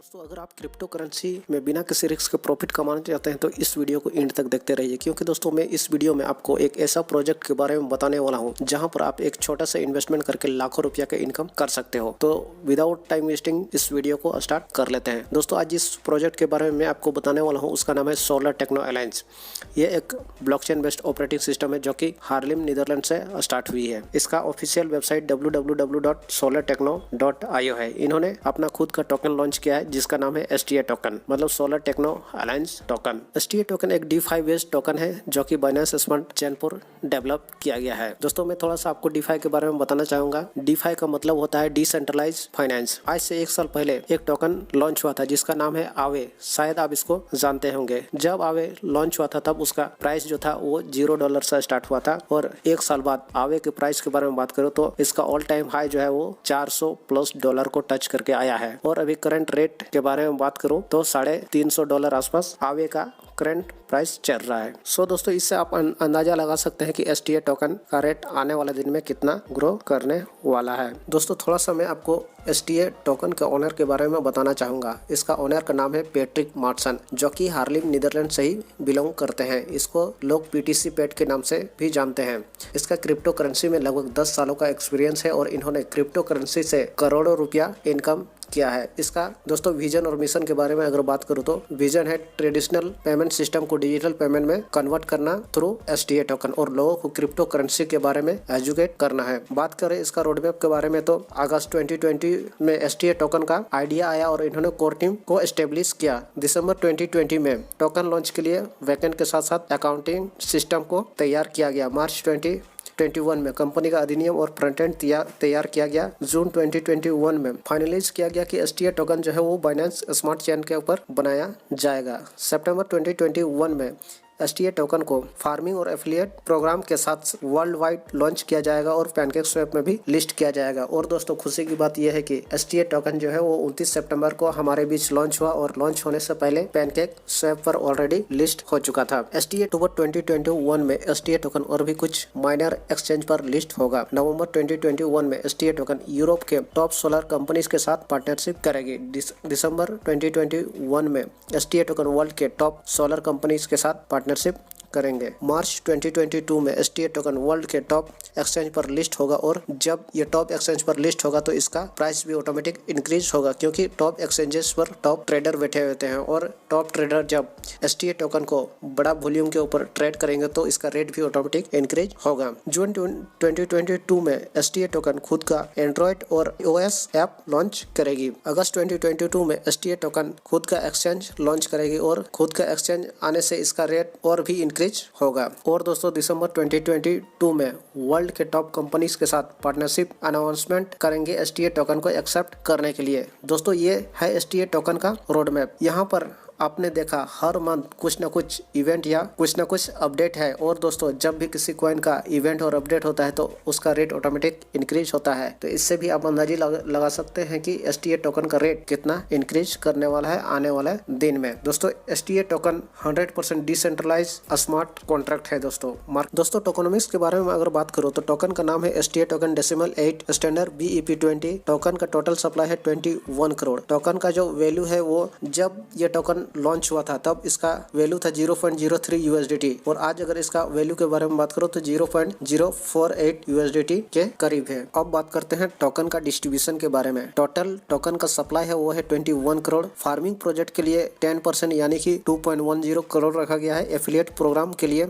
दोस्तों अगर आप क्रिप्टो करेंसी में बिना किसी रिस्क के प्रॉफिट कमाना चाहते हैं तो इस वीडियो को एंड तक देखते रहिए, क्योंकि दोस्तों मैं इस वीडियो में आपको एक ऐसा प्रोजेक्ट के बारे में बताने वाला हूं जहां पर आप एक छोटा सा इन्वेस्टमेंट करके लाखों रुपया का इनकम कर सकते हो। तो विदाउट टाइम वेस्टिंग इस वीडियो को स्टार्ट कर लेते हैं। दोस्तों आज जिस प्रोजेक्ट के बारे में मैं आपको बताने वाला हूँ उसका नाम है सोलर टेक्नो अलायंस। ये एक ब्लॉकचेन बेस्ड ऑपरेटिंग सिस्टम है जो कि हार्लेम नीदरलैंड से स्टार्ट हुई है। इसका ऑफिशियल वेबसाइट www.solartechno.io है। इन्होंने अपना खुद का टोकन लॉन्च किया है जिसका नाम है STA टोकन, मतलब solar techno alliance token. STA token एक DeFi बेस्ड टोकन है जो कि बाइनेंस स्मार्ट चेन पर डेवलप किया गया है। दोस्तों मैं थोड़ा सा आपको DeFi के बारे में बताना चाहूंगा। DeFi का मतलब होता है डिसेंट्रलाइज फाइनेंस। आज से 1 साल पहले एक टोकन लॉन्च हुआ था जिसका नाम है आवे। शायद आप इसको जानते होंगे। जब आवे लॉन्च हुआ था तब उसका प्राइस जो था वो $0 से स्टार्ट हुआ था, और 1 साल बाद आवे के प्राइस के बारे में बात करो तो इसका ऑल टाइम हाई जो है वो $400+ को टच करके आया है। और अभी करंट रेट के बारे में बात करूं तो $350 आसपास आवे का करंट प्राइस चल रहा है। सो दोस्तों इससे आप अंदाजा लगा सकते हैं कि STA टोकन का रेट आने वाले दिन में कितना ग्रो करने वाला है। दोस्तों थोड़ा सा मैं आपको STA टोकन के ओनर के बारे में बताना चाहूंगा। इसका ओनर का नाम है पैट्रिक मार्टसन, जो कि हार्लेम नीदरलैंड से ही बिलोंग करते हैं। इसको लोग PTC पैट के नाम से भी जानते हैं। इसका क्रिप्टो करेंसी में लगभग 10 सालों का एक्सपीरियंस है और इन्होंने क्रिप्टो करेंसी से करोड़ों रुपया इनकम किया है। इसका दोस्तों विजन और मिशन के बारे में अगर बात करूं तो विजन है ट्रेडिशनल पेमेंट सिस्टम को डिजिटल पेमेंट में कन्वर्ट करना थ्रू STA टोकन और लोगों को क्रिप्टो करेंसी के बारे में एजुकेट करना है। बात करें इसका रोडमैप के बारे में तो अगस्त 2020 में STA टोकन का आइडिया आया और इन्होंने कोर टीम को एस्टेब्लिश किया। दिसंबर 2020 में टोकन लॉन्च के लिए बैकएंड के साथ साथ अकाउंटिंग सिस्टम को तैयार किया गया। मार्च 2021 में कंपनी का अधिनियम और फ्रंट एंड तैयार किया गया। जून 2021 में फाइनलाइज किया गया कि STA टोकन जो है वो बाइनेंस स्मार्ट चेन के ऊपर बनाया जाएगा। सितंबर 2021 में STA टोकन को फार्मिंग और एफिलिएट प्रोग्राम के साथ वर्ल्ड वाइड लॉन्च किया जाएगा और पैनकेक स्वैप में भी लिस्ट किया जाएगा। और दोस्तों खुशी की बात यह है कि STA टोकन जो है वो 29 सितंबर को हमारे बीच लॉन्च हुआ और लॉन्च होने से पहले पैनकेक स्वैप पर ऑलरेडी लिस्ट हो चुका था। STA अक्टूबर 2021 में STA टोकन और भी कुछ माइनर एक्सचेंज पर लिस्ट होगा। नवंबर 2021 में STA टोकन यूरोप के टॉप सोलर कंपनीज के साथ पार्टनरशिप करेगी। दिसंबर 2021 में STA टोकन वर्ल्ड के टॉप सोलर कंपनीज के साथ पार्टनरशिप करेंगे। मार्च 2022 में STA टोकन वर्ल्ड के टॉप एक्सचेंज पर लिस्ट होगा और जब ये टॉप एक्सचेंज पर लिस्ट होगा तो इसका प्राइस भी ऑटोमेटिक इंक्रीज होगा, क्योंकि टॉप एक्सचेंजेस पर टॉप ट्रेडर बैठे होते हैं और टॉप ट्रेडर जब STA टोकन को बड़ा वॉल्यूम के ऊपर ट्रेड करेंगे तो इसका रेट भी ऑटोमेटिक इंक्रीज होगा। जून 2022 में STA टोकन खुद का एंड्रॉइड और OS ऐप लॉन्च करेगी। अगस्त 2022 में STA टोकन खुद का एक्सचेंज लॉन्च करेगी और खुद का एक्सचेंज आने से इसका रेट और भी इंक्रीज होगा। और दोस्तों दिसंबर 2022 में वर्ल्ड के टॉप कंपनीज के साथ पार्टनरशिप अनाउंसमेंट करेंगे STA टोकन को एक्सेप्ट करने के लिए। दोस्तों ये है STA टोकन का रोड मैप। यहाँ पर आपने देखा हर मंथ कुछ ना कुछ इवेंट या कुछ ना कुछ अपडेट है। और दोस्तों जब भी किसी कॉइन का इवेंट और अपडेट होता है तो उसका रेट ऑटोमेटिक इंक्रीज होता है। तो इससे भी आप अंदाजा लगा सकते हैं कि STA टोकन का रेट कितना इंक्रीज करने वाला है आने वाले दिन में। दोस्तों STA token 100% decentralize smart contract है। दोस्तों टोकनोमिक्स के बारे में अगर बात करो तो टोकन का नाम है STA token decimal 8 standard BEP20। Token का टोटल सप्लाई है 21 करोड़। टोकन का जो वैल्यू है वो जब ये टोकन लॉन्च हुआ था तब इसका वैल्यू था 0.03 USDT और आज अगर इसका वैल्यू के बारे में बात करो तो 0.048 USDT के करीब है। अब बात करते हैं टोकन का डिस्ट्रीब्यूशन के बारे में। टोटल टोकन का सप्लाई है वो है 21 करोड़। फार्मिंग प्रोजेक्ट के लिए 10% यानी कि 2.10 करोड़ रखा गया है। एफिलिएट प्रोग्राम के लिए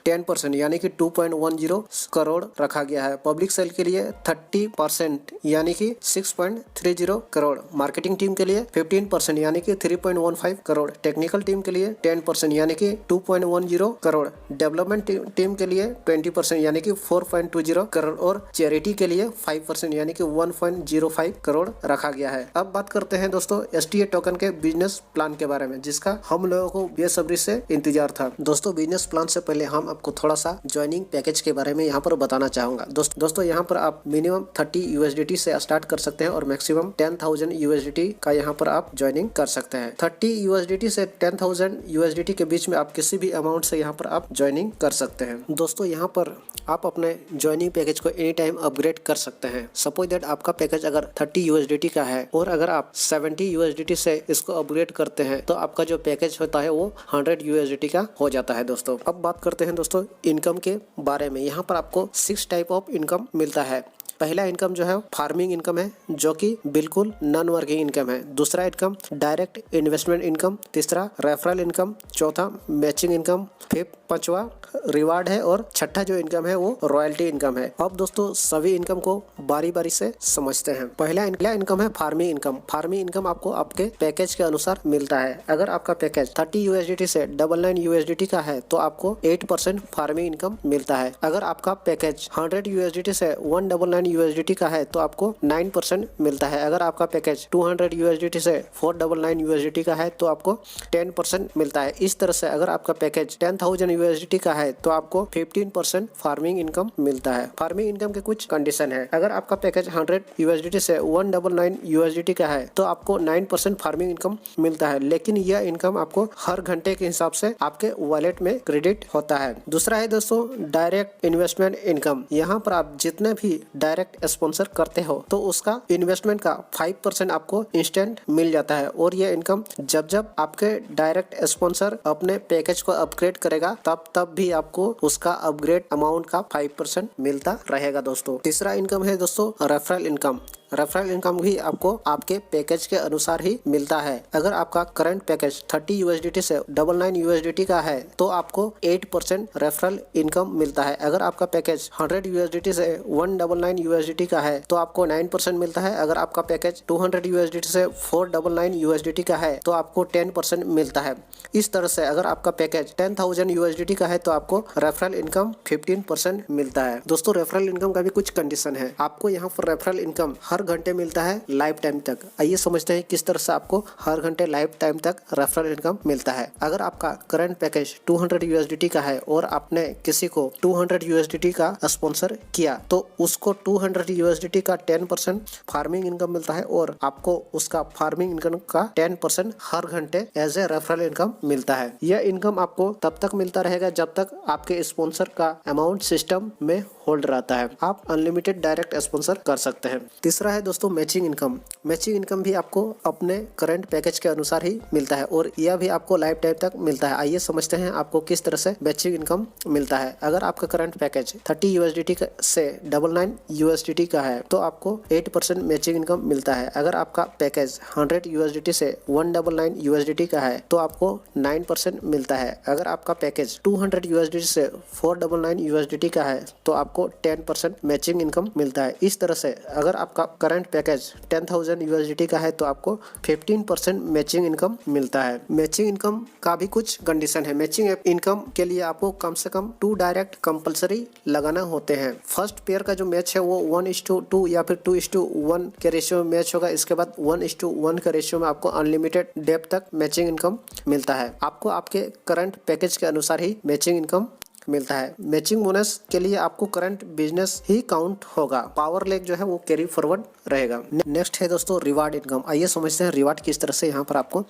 10% यानी कि 2.10 करोड़ रखा गया है। पब्लिक सेल के लिए 30% यानी कि 6.30 करोड़। मार्केटिंग टीम के लिए 15% यानी कि 3.15 करोड़। टेक्निकल टीम के लिए 10% यानी कि 2.10 करोड़। डेवलपमेंट टीम के लिए 20% यानी कि 4.20 करोड़ और चैरिटी के लिए 5% यानी कि 1.05 करोड़ रखा गया है। अब बात करते हैं दोस्तों STA टोकन के बिजनेस प्लान के बारे में, जिसका हम लोगों को बेसब्री से इंतजार था। दोस्तों बिजनेस प्लान से पहले हम आपको थोड़ा सा ज्वाइनिंग पैकेज के बारे में यहाँ पर बताना चाहूंगा। दोस्तों यहाँ पर आप मिनिमम 30 USDT से स्टार्ट कर सकते हैं और मैक्सिमम 10,000 USDT का यहाँ पर आप ज्वाइनिंग कर सकते हैं। 30 USDT से 10,000 USDT के बीच में आप किसी भी अमाउंट से यहाँ पर आप ज्वाइनिंग कर सकते हैं। दोस्तों यहाँ पर आप अपने ज्वाइनिंग पैकेज को एनी टाइम अपग्रेड कर सकते हैं। सपोज दैट आपका पैकेज अगर 30 USDT का है और अगर आप 70 USDT से इसको अपग्रेड करते हैं तो आपका जो पैकेज होता है वो 100 USDT का हो जाता है। दोस्तों अब बात करते हैं दोस्तों इनकम के बारे में। यहाँ पर आपको 6 टाइप ऑफ इनकम मिलता है। पहला इनकम जो है फार्मिंग इनकम है, जो कि बिल्कुल नॉन वर्किंग इनकम है। दूसरा इनकम डायरेक्ट इन्वेस्टमेंट इनकम, तीसरा रेफरल इनकम, चौथा मैचिंग इनकम, फिफ्थ पांचवा रिवार्ड है और छठा जो इनकम है वो रॉयल्टी इनकम है। अब दोस्तों सभी इनकम को बारी बारी से समझते हैं। पहला इनकम है फार्मिंग इनकम। फार्मिंग इनकम आपको आपके पैकेज के अनुसार मिलता है। अगर आपका पैकेज 30 USDT से 99 USDT का है तो आपको 8% फार्मिंग इनकम मिलता है। अगर आपका पैकेज 100 USDT से 199 USDT का है तो आपको 9% मिलता है। अगर आपका पैकेज 200 USDT से 499 USDT का है तो आपको 10% मिलता है। इस तरह से अगर आपका पैकेज 10,000 USDT का है तो आपको 15% फार्मिंग इनकम मिलता है। फार्मिंग इनकम के कुछ कंडीशन है। अगर आपका पैकेज 100 USDT से 199 USDT का है तो आपको 9% फार्मिंग इनकम मिलता है, लेकिन यह इनकम आपको हर घंटे के हिसाब से आपके वॉलेट में क्रेडिट होता है। दूसरा है दोस्तों डायरेक्ट इन्वेस्टमेंट इनकम। यहाँ पर आप जितने भी डायरेक्ट स्पॉन्सर करते हो तो उसका इन्वेस्टमेंट का 5% आपको इंस्टेंट मिल जाता है और यह इनकम जब आपके डायरेक्ट स्पॉन्सर अपने पैकेज को अपग्रेड करेगा तब भी आपको उसका अपग्रेड अमाउंट का 5% मिलता रहेगा। दोस्तों तीसरा इनकम है दोस्तों रेफरल इनकम। रेफरल इनकम भी आपको आपके पैकेज के अनुसार ही मिलता है। अगर आपका करंट पैकेज 30 USDT से 99 USDT का है तो आपको 8% रेफरल इनकम मिलता है। अगर आपका पैकेज 100 USDT से 199 USDT का है तो आपको 9% मिलता है। अगर आपका पैकेज 200 USDT से 499 USDT का है तो आपको 10% मिलता है। इस तरह से अगर आपका पैकेज 10,000 USDT का है तो आपको रेफरल इनकम 15% मिलता है। दोस्तों रेफरल इनकम का भी कुछ कंडीशन है। आपको यहाँ पर रेफरल इनकम हर घंटे मिलता है लाइफ टाइम तक। आइए समझते हैं किस तरह से आपको हर घंटे लाइफ टाइम तक रेफरल इनकम मिलता है। अगर आपका करंट पैकेज 200 USDT का है और आपने किसी को 200 USDT का स्पॉन्सर किया तो उसको 200 USDT का 10% फार्मिंग इनकम मिलता है और आपको उसका फार्मिंग इनकम का 10% हर घंटे एज ए रेफरल इनकम मिलता है। यह इनकम आपको तब तक मिलता रहेगा जब तक आपके स्पॉन्सर का अमाउंट सिस्टम में होल्ड रहता है। आप अनलिमिटेड डायरेक्ट स्पॉन्सर कर सकते हैं। तीसरा है दोस्तों मैचिंग इनकम। मैचिंग इनकम भी आपको अपने करंट पैकेज के अनुसार ही मिलता है और यह भी आपको लाइफ टाइम तक मिलता है। आइए समझते हैं आपको किस तरह से मैचिंग इनकम मिलता है। अगर आपका करंट पैकेज 30 USDT से 99 USDT का है तो आपको 8% मैचिंग इनकम मिलता है। अगर आपका पैकेज 100 USDT से 199 USDT का है तो आपको 9% मिलता है। अगर आपका पैकेज 200 USDT से 499 USDT का है तो आपको 10% मैचिंग इनकम मिलता है। इस तरह से अगर आपका करंट पैकेज 10,000 USDT का है तो आपको 15% मैचिंग इनकम मिलता है। मैचिंग इनकम का भी कुछ कंडीशन है। मैचिंग इनकम के लिए आपको कम से कम 2 डायरेक्ट कंपलसरी लगाना होते हैं। फर्स्ट पेयर का जो मैच है वो 1:2 या फिर 2:1 के रेशियो में मैच होगा। इसके बाद 1:1 के रेशियो में आपको अनलिमिटेड डेप्थ तक मैचिंग इनकम मिलता है। आपको आपके करंट पैकेज के अनुसार ही मैचिंग इनकम मिलता है। मैचिंग बोनस के लिए आपको करंट बिजनेस ही काउंट होगा। पावर लेग जो है वो कैरी फॉरवर्ड रहेगा। नेक्स्ट है दोस्तों रिवार्ड इनकम। आइए समझते हैं रिवार्ड किस तरह से यहाँ पर आपको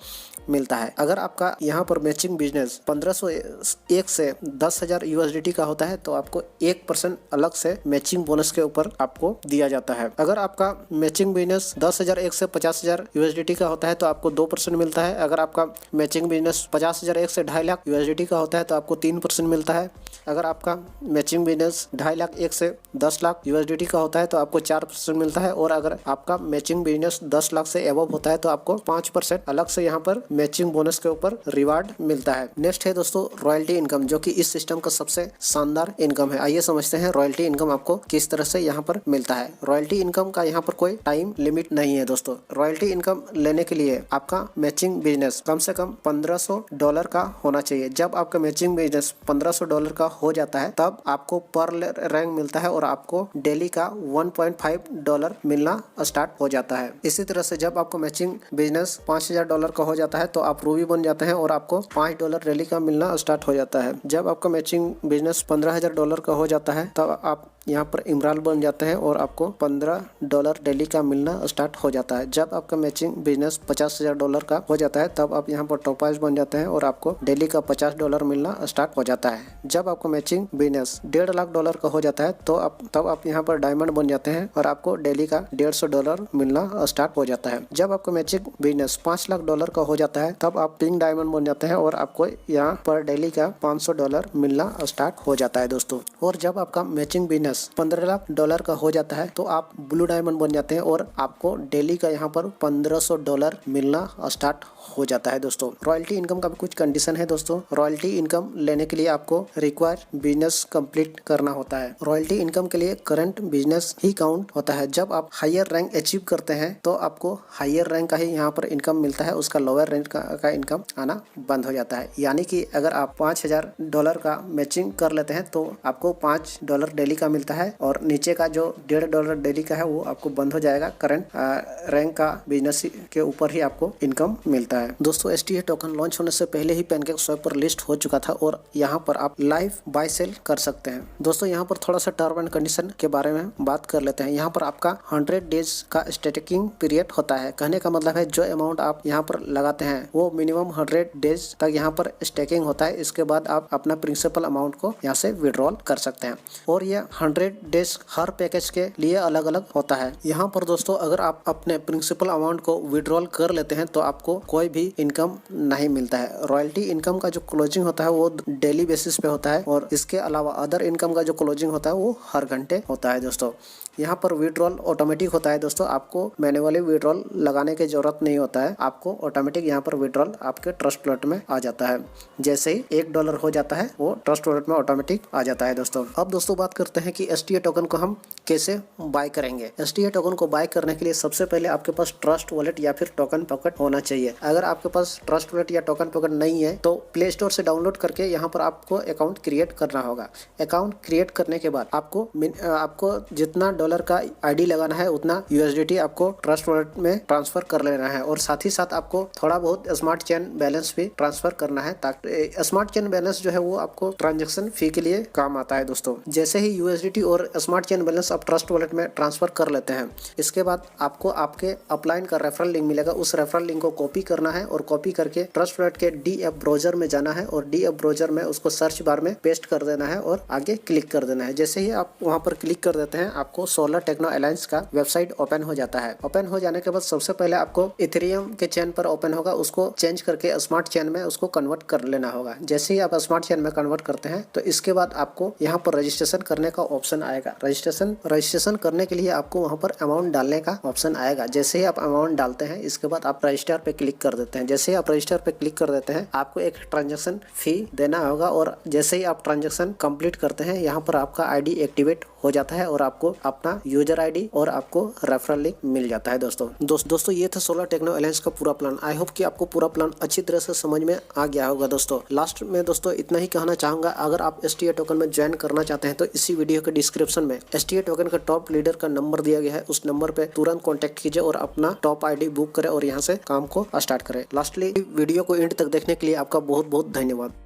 मिलता है। अगर आपका यहाँ पर मैचिंग बिजनेस 1501 से 10,000 USDT का होता है तो आपको 1% अलग से मैचिंग बोनस के ऊपर आपको दिया जाता है। अगर आपका मैचिंग बिजनेस 10,001 से 50,000 USDT का होता है तो आपको 2% मिलता है। अगर आपका मैचिंग बिजनेस 50,001 से 2.5 लाख USDT का होता है तो आपको 3% मिलता है। अगर आपका मैचिंग बिजनेस 2.5 लाख 1 से 10 लाख USDT का होता है तो आपको 4% मिलता है। और अगर आपका मैचिंग बिजनेस 10 लाख से एबव होता है तो आपको 5% अलग से यहाँ पर मैचिंग बोनस के ऊपर रिवार्ड मिलता है। नेक्स्ट है दोस्तों रॉयल्टी इनकम, जो कि इस सिस्टम का सबसे शानदार इनकम है। आइए समझते हैं रॉयल्टी इनकम आपको किस तरह से यहाँ पर मिलता है। रॉयल्टी इनकम का यहाँ पर कोई टाइम लिमिट नहीं है दोस्तों। रॉयल्टी इनकम लेने के लिए आपका मैचिंग बिजनेस कम से कम $1,500 का होना चाहिए। जब आपका मैचिंग बिजनेस $1,500 का हो जाता है तब आपको पर रैंक मिलता है और आपको डेली का $1.5 मिलना स्टार्ट हो जाता है। इसी तरह से जब आपको मैचिंग बिजनेस $5000 का हो जाता है तो आप रूबी बन जाते हैं और आपको $5 डेली का मिलना स्टार्ट हो जाता है। जब आपका मैचिंग बिजनेस $15000 का हो जाता है तब आप यहाँ पर इमरान बन जाते हैं और आपको $15 डेली का मिलना स्टार्ट हो जाता है। जब आपका मैचिंग बिजनेस $50000 का हो जाता है तब आप यहाँ पर टॉपाइज बन जाते हैं और आपको डेली का $50 मिलना स्टार्ट हो जाता है। जब आपको मैचिंग बिजनेस $1.5 लाख का हो जाता है तो तब आप यहाँ पर डायमंड बन जाते हैं और आपको डेली का $150 मिलना स्टार्ट हो जाता है। जब आपको मैचिंग बिजनेस $5 लाख का हो जाता है तब आप पिंक डायमंड बन जाते हैं और आपको यहाँ पर डेली का $500 मिलना स्टार्ट हो जाता है दोस्तों। और जब आपका मैचिंग बिजनेस $15 लाख का हो जाता है तो आप ब्लू डायमंड बन जाते हैं और आपको डेली का यहाँ पर $1500 मिलना स्टार्ट हो जाता है दोस्तों। रॉयल्टी इनकम का भी कुछ कंडीशन है दोस्तों। रॉयल्टी इनकम लेने के लिए आपको रिक्वायर बिजनेस कंप्लीट करना होता है। रॉयल्टी इनकम के लिए करंट बिजनेस ही काउंट होता है। जब आप हायर रैंक अचीव करते हैं तो आपको हायर रैंक का ही यहाँ पर इनकम मिलता है, उसका लोअर रैंक का इनकम आना बंद हो जाता है। यानी कि अगर आप $5000 का मैचिंग कर लेते हैं तो आपको $5 डेली का मिलता है और नीचे का जो $1.5 डेली का है वो आपको बंद हो जाएगा। करंट रैंक का बिजनेस के ऊपर ही आपको इनकम मिलता है दोस्तों। STA टोकन लॉन्च होने से पहले ही पैनकेक स्वैप पर लिस्ट हो चुका था और यहाँ पर आप लाइव बाय सेल कर सकते हैं दोस्तों। यहाँ पर थोड़ा सा टर्म एंड कंडीशन के बारे में बात कर लेते हैं। यहाँ पर आपका 100 डेज का स्टेकिंग पीरियड होता है। कहने का मतलब है जो अमाउंट आप यहाँ पर लगाते हैं वो मिनिमम 100 डेज तक यहाँ पर स्टेकिंग होता है। इसके बाद आप अपना प्रिंसिपल अमाउंट को यहाँ से विड्रॉल कर सकते हैं और ये 100 डेज हर पैकेज के लिए अलग अलग होता है। यहाँ पर दोस्तों अगर आप अपने प्रिंसिपल अमाउंट को विड्रॉल कर लेते हैं तो आपको कोई भी इनकम नहीं मिलता है। रॉयल्टी इनकम का जो क्लोजिंग होता है वो डेली बेसिस पे होता है और इसके अलावा अदर इनकम का जो क्लोजिंग होता है वो हर घंटे होता है दोस्तों। यहाँ पर विड्रॉल ऑटोमेटिक होता है दोस्तों। आपको मैन्युअली विड्रॉल लगाने की जरूरत नहीं होता है। आपको ऑटोमेटिक यहाँ पर विड्रॉल आपके ट्रस्ट वॉलेट में आ जाता है। जैसे ही $1 हो जाता है वो ट्रस्ट वॉलेट में ऑटोमेटिक आ जाता है दोस्तों। अब दोस्तों बात करते हैं कि STA टोकन को हम कैसे बाय करेंगे। STA टोकन को बाय करने के लिए सबसे पहले आपके पास ट्रस्ट वॉलेट या फिर टोकन पॉकेट होना चाहिए। अगर आपके पास ट्रस्ट वॉलेट या टोकन पॉकेट नहीं है तो प्ले स्टोर से डाउनलोड करके यहाँ पर आपको अकाउंट क्रिएट करना होगा। अकाउंट क्रिएट करने के बाद आपको जितना डॉलर का ID लगाना है उतना USDT आपको ट्रस्ट वॉलेट में ट्रांसफर कर लेना है और साथ ही साथ आपको थोड़ा बहुत स्मार्ट चेन बैलेंस भी ट्रांसफर करना है ताकि स्मार्ट चेन बैलेंस जो है वो आपको ट्रांजेक्शन फी के लिए काम आता है दोस्तों। जैसे ही USDT और स्मार्ट चेन बैलेंस आप ट्रस्ट वॉलेट में ट्रांसफर कर लेते हैं इसके बाद आपको आपके अपलाइन का रेफरल लिंक मिलेगा। उस रेफरल लिंक को कॉपी करना है और कॉपी करके ट्रस्ट वॉलेट के DF ब्राउजर में जाना है और DF ब्राउजर में उसको सर्च बार में पेस्ट कर देना है और आगे क्लिक कर देना है। जैसे ही आप वहां पर क्लिक कर देते हैं आपको सोलर टेक्नो अलायंस का वेबसाइट ओपन हो जाता है। ओपन हो जाने के बाद सबसे पहले आपको इथेरियम के चेन पर ओपन होगा, उसको चेंज करके स्मार्ट चेन में उसको कन्वर्ट कर लेना होगा। जैसे ही आप स्मार्ट चेन में कन्वर्ट करते हैं तो इसके बाद आपको यहाँ पर रजिस्ट्रेशन करने का ऑप्शन आएगा। रजिस्ट्रेशन करने के लिए आपको वहाँ पर अमाउंट डालने का ऑप्शन आएगा। जैसे ही आप अमाउंट डालते हैं इसके बाद आप रजिस्टर पे क्लिक कर देते हैं। जैसे ही आप रजिस्टर पे क्लिक कर देते हैं आपको एक ट्रांजेक्शन फी देना होगा और जैसे ही आप ट्रांजेक्शन कंप्लीट करते हैं यहाँ पर आपका ID एक्टिवेट हो जाता है और आपको अपना यूजर ID और आपको रेफरल लिंक मिल जाता है दोस्तों ये था सोलर टेक्नो अलायंस का पूरा प्लान। आई होप कि आपको पूरा प्लान अच्छी तरह से समझ में आ गया होगा दोस्तों। लास्ट में दोस्तों इतना ही कहना चाहूंगा, अगर आप STA टोकन में ज्वाइन करना चाहते हैं तो इसी वीडियो के डिस्क्रिप्शन में STA टोकन का टॉप लीडर का नंबर दिया गया है। उस नंबर पे तुरंत कॉन्टेक्ट कीजिए और अपना टॉप ID बुक करें और यहाँ से काम को स्टार्ट करें। लास्टली वीडियो को एंड तक देखने के लिए आपका बहुत बहुत धन्यवाद।